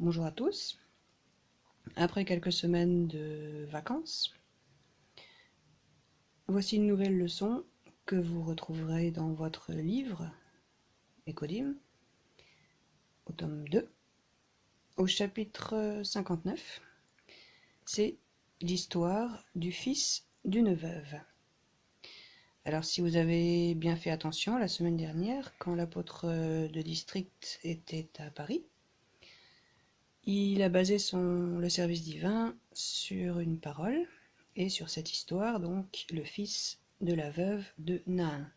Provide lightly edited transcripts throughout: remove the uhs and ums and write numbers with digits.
Bonjour à tous. Après quelques semaines de vacances, voici une nouvelle leçon que vous retrouverez dans votre livre Écodim, au tome 2, au chapitre 59. C'est l'histoire du fils d'une veuve. Alors si vous avez bien fait attention la semaine dernière, quand l'apôtre de district était à Paris, il a basé le service divin sur une parole et sur cette histoire, donc le fils de la veuve de Nain.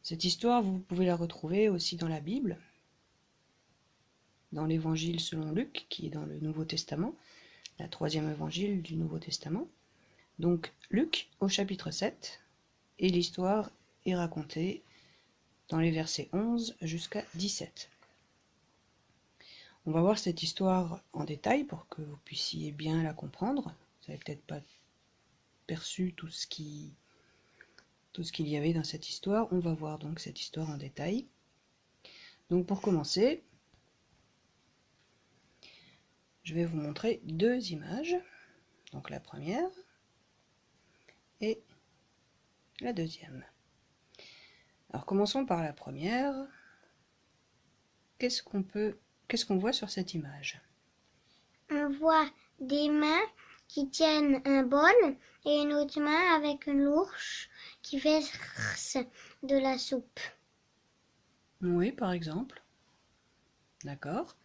Cette histoire, vous pouvez la retrouver aussi dans la Bible, dans l'évangile selon Luc, qui est dans le Nouveau Testament, la troisième évangile du Nouveau Testament. Donc Luc au chapitre 7, et l'histoire est racontée dans les versets 11 jusqu'à 17. On va voir cette histoire en détail pour que vous puissiez bien la comprendre. Vous n'avez peut-être pas perçu tout ce qu'il y avait dans cette histoire. On va voir donc cette histoire en détail. Donc pour commencer, je vais vous montrer deux images. Donc la première et la deuxième. Alors commençons par la première. Qu'est-ce qu'on voit sur cette image? On voit des mains qui tiennent un bol et une autre main avec une louche qui verse de la soupe. Oui, par exemple. D'accord.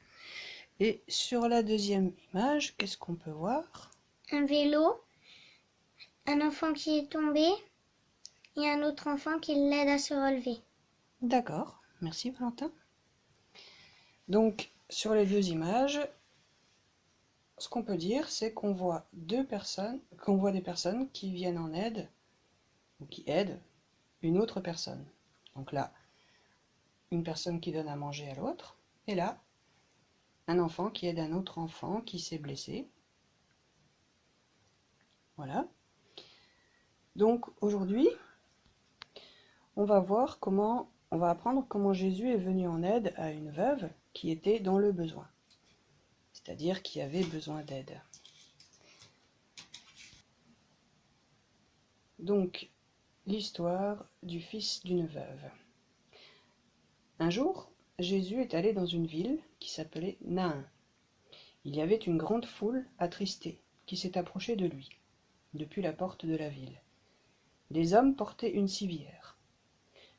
Et sur la deuxième image, qu'est-ce qu'on peut voir? Un vélo, un enfant qui est tombé et un autre enfant qui l'aide à se relever. D'accord, merci Valentin. Donc sur les deux images, ce qu'on peut dire, c'est qu'on voit des personnes qui viennent en aide ou qui aident une autre personne. Donc là, une personne qui donne à manger à l'autre, et là, un enfant qui aide un autre enfant qui s'est blessé. Voilà. Donc aujourd'hui, on va apprendre comment Jésus est venu en aide à une veuve qui était dans le besoin, c'est-à-dire qui avait besoin d'aide. Donc, l'histoire du fils d'une veuve. Un jour, Jésus est allé dans une ville qui s'appelait Nain. Il y avait une grande foule attristée qui s'est approchée de lui, depuis la porte de la ville. Les hommes portaient une civière.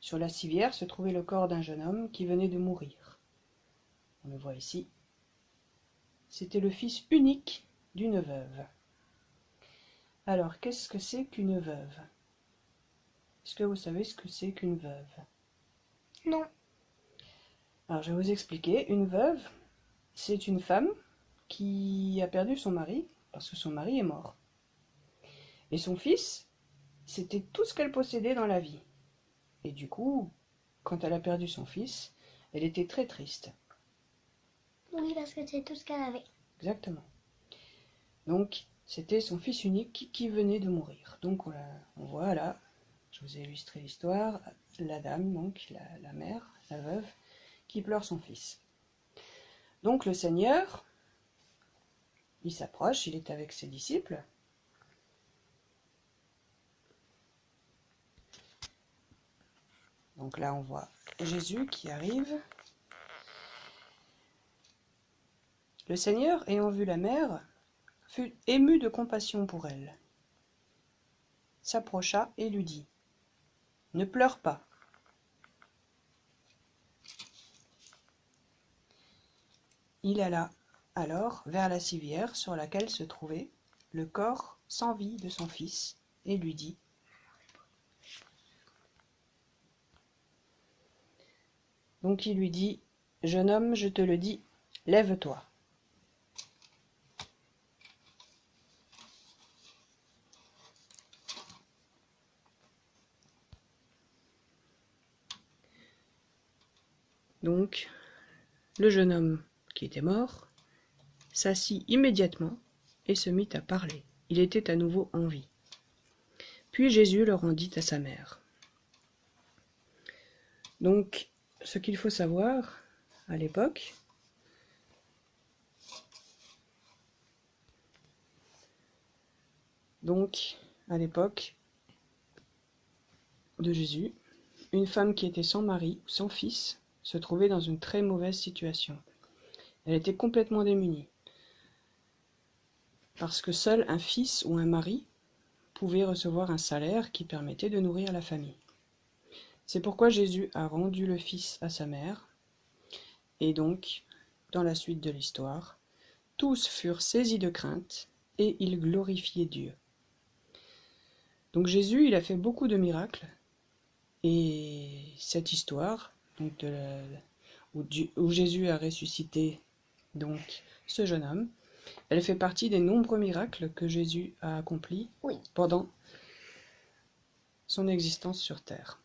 Sur la civière se trouvait le corps d'un jeune homme qui venait de mourir. On le voit ici. C'était le fils unique d'une veuve. Alors, qu'est-ce que c'est qu'une veuve? Est-ce que vous savez ce que c'est qu'une veuve? Non. Alors, je vais vous expliquer. Une veuve, c'est une femme qui a perdu son mari parce que son mari est mort. Et son fils, c'était tout ce qu'elle possédait dans la vie. Et du coup, quand elle a perdu son fils, elle était très triste. Oui, parce que c'est tout ce qu'elle avait. Exactement. Donc, c'était son fils unique qui venait de mourir. Donc, on voit là, je vous ai illustré l'histoire, la dame, donc la mère, la veuve, qui pleure son fils. Donc, le Seigneur, il s'approche, il est avec ses disciples. Donc là, on voit Jésus qui arrive. Le Seigneur, ayant vu la mère, fut ému de compassion pour elle, s'approcha et lui dit : « Ne pleure pas. » Il alla alors vers la civière sur laquelle se trouvait le corps sans vie de son fils, et lui dit : Donc il lui dit : « Jeune homme, je te le dis, lève-toi. » Donc, le jeune homme qui était mort s'assit immédiatement et se mit à parler. Il était à nouveau en vie. Puis Jésus le rendit à sa mère. Donc, ce qu'il faut savoir à l'époque, Donc, à l'époque de Jésus, une femme qui était sans mari ou sans fils se trouvait dans une très mauvaise situation. Elle était complètement démunie, parce que seul un fils ou un mari pouvait recevoir un salaire qui permettait de nourrir la famille. C'est pourquoi Jésus a rendu le fils à sa mère, et donc, dans la suite de l'histoire, tous furent saisis de crainte, et ils glorifiaient Dieu. Donc Jésus, il a fait beaucoup de miracles, et cette histoire, donc où Jésus a ressuscité donc ce jeune homme, elle fait partie des nombreux miracles que Jésus a accomplis pendant son existence sur terre.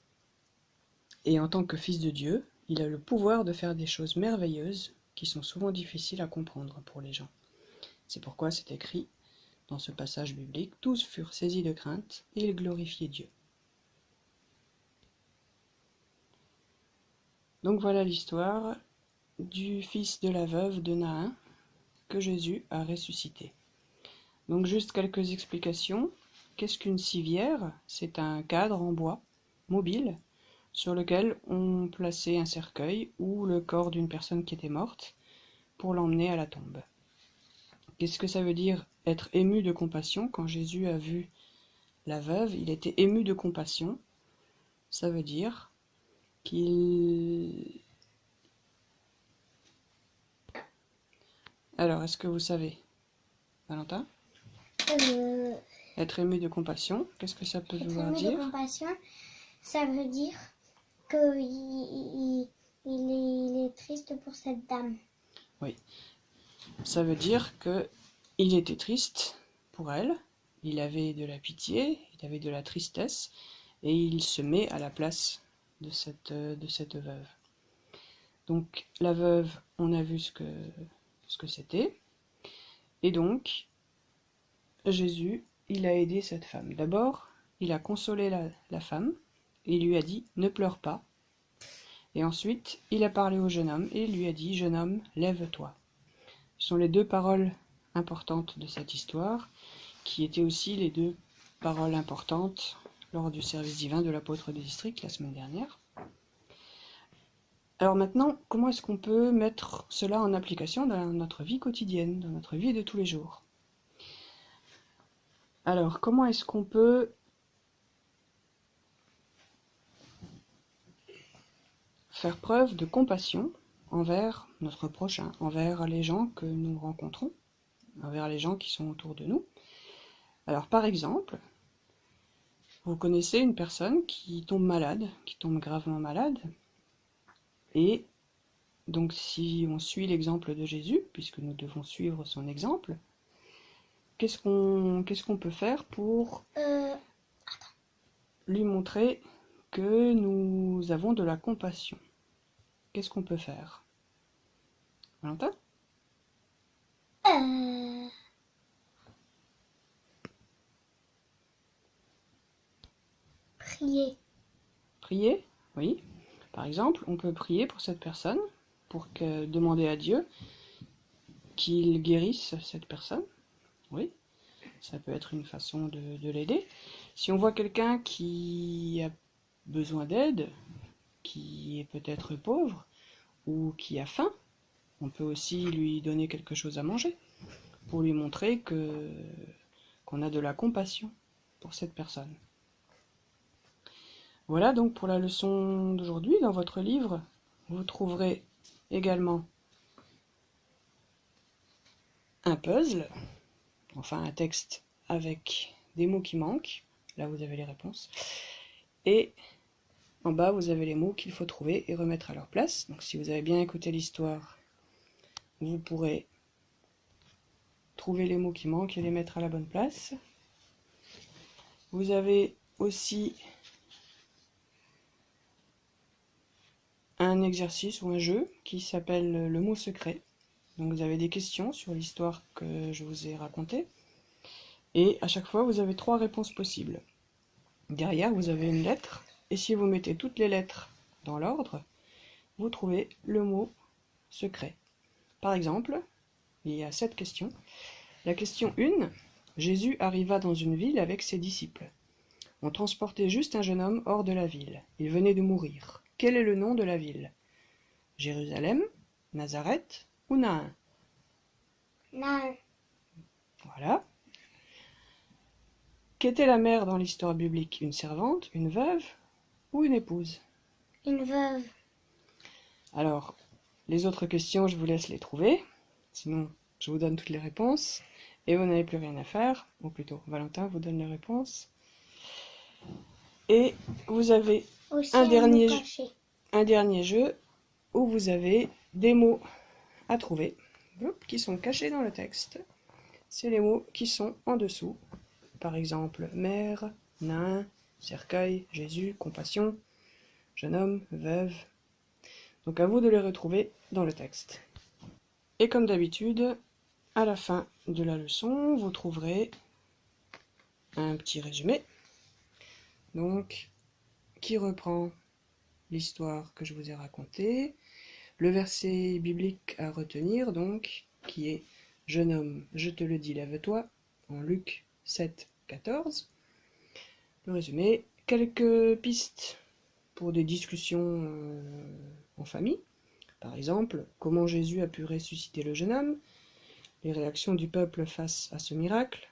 Et en tant que fils de Dieu, il a le pouvoir de faire des choses merveilleuses qui sont souvent difficiles à comprendre pour les gens. C'est pourquoi c'est écrit dans ce passage biblique, tous furent saisis de crainte et ils glorifiaient Dieu. Donc voilà l'histoire du fils de la veuve de Nain que Jésus a ressuscité. Donc juste quelques explications. Qu'est-ce qu'une civière? C'est un cadre en bois mobile sur lequel on plaçait un cercueil ou le corps d'une personne qui était morte pour l'emmener à la tombe. Qu'est-ce que ça veut dire être ému de compassion? Quand Jésus a vu la veuve, il était ému de compassion. Ça veut dire qu'il... Alors, est-ce que vous savez, Valentin? Être ému de compassion, qu'est-ce que ça peut vouloir dire? Être ému de compassion, ça veut dire qu'il est triste pour cette dame. Oui, ça veut dire qu'il était triste pour elle, il avait de la pitié, il avait de la tristesse, et il se met à la place de cette veuve. Donc la veuve, on a vu ce que c'était, et donc Jésus, il a aidé cette femme. D'abord, il a consolé la femme, et il lui a dit « ne pleure pas ». Et ensuite, il a parlé au jeune homme, et il lui a dit « jeune homme, lève-toi ». Ce sont les deux paroles importantes de cette histoire, qui étaient aussi les deux paroles importantes lors du service divin de l'apôtre des districts la semaine dernière. Alors maintenant, comment est-ce qu'on peut mettre cela en application dans notre vie quotidienne, dans notre vie de tous les jours? Alors, comment est-ce qu'on peut faire preuve de compassion envers notre prochain, envers les gens que nous rencontrons, envers les gens qui sont autour de nous? Alors, par exemple, vous connaissez une personne qui tombe malade, qui tombe gravement malade, et donc si on suit l'exemple de Jésus, puisque nous devons suivre son exemple, qu'est-ce qu'on peut faire pour lui montrer que nous avons de la compassion? Qu'est-ce qu'on peut faire? Valentin? Prier. Prier? Oui. Par exemple, on peut prier pour cette personne, demander à Dieu qu'il guérisse cette personne. Oui, ça peut être une façon de l'aider. Si on voit quelqu'un qui a besoin d'aide, qui est peut-être pauvre ou qui a faim, on peut aussi lui donner quelque chose à manger pour lui montrer qu'on a de la compassion pour cette personne. Voilà donc pour la leçon d'aujourd'hui. Dans votre livre, vous trouverez également un puzzle, enfin un texte avec des mots qui manquent. Là, vous avez les réponses. Et en bas, vous avez les mots qu'il faut trouver et remettre à leur place. Donc si vous avez bien écouté l'histoire, vous pourrez trouver les mots qui manquent et les mettre à la bonne place. Vous avez aussi un exercice ou un jeu qui s'appelle le mot secret. Donc vous avez des questions sur l'histoire que je vous ai racontée. Et à chaque fois, vous avez 3 réponses possibles. Derrière, vous avez une lettre. Et si vous mettez toutes les lettres dans l'ordre, vous trouvez le mot secret. Par exemple, il y a 7 questions. La question 1, Jésus arriva dans une ville avec ses disciples. On transportait juste un jeune homme hors de la ville. Il venait de mourir. Quel est le nom de la ville? Jérusalem, Nazareth ou Nain? Nain. Voilà. Qu'était la mère dans l'histoire biblique? Une servante, une veuve ou une épouse? Une veuve. Alors, les autres questions, je vous laisse les trouver. Sinon, je vous donne toutes les réponses. Et vous n'avez plus rien à faire. Ou plutôt, Valentin vous donne les réponses. Et vous avez Aussi un dernier jeu où vous avez des mots à trouver qui sont cachés dans le texte. C'est les mots qui sont en dessous. Par exemple, mère, nain, cercueil, Jésus, compassion, jeune homme, veuve. Donc à vous de les retrouver dans le texte. Et comme d'habitude, à la fin de la leçon, vous trouverez un petit résumé, donc qui reprend l'histoire que je vous ai racontée, le verset biblique à retenir, donc, qui est « Jeune homme, je te le dis, lève-toi » en Luc 7, 14. Le résumé, quelques pistes pour des discussions en famille. Par exemple, comment Jésus a pu ressusciter le jeune homme, les réactions du peuple face à ce miracle,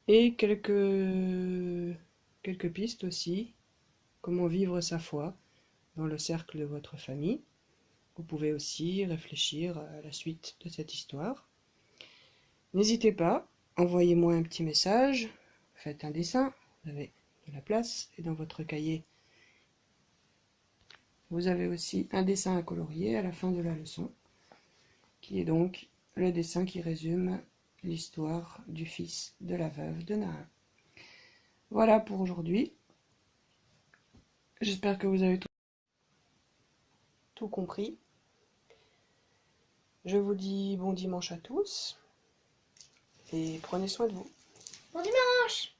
et quelques pistes aussi, comment vivre sa foi dans le cercle de votre famille. Vous pouvez aussi réfléchir à la suite de cette histoire. N'hésitez pas, envoyez-moi un petit message, faites un dessin, vous avez de la place, et dans votre cahier, vous avez aussi un dessin à colorier à la fin de la leçon, qui est donc le dessin qui résume l'histoire du fils de la veuve de Nain. Voilà pour aujourd'hui. J'espère que vous avez tout compris. Je vous dis bon dimanche à tous et prenez soin de vous. Bon dimanche!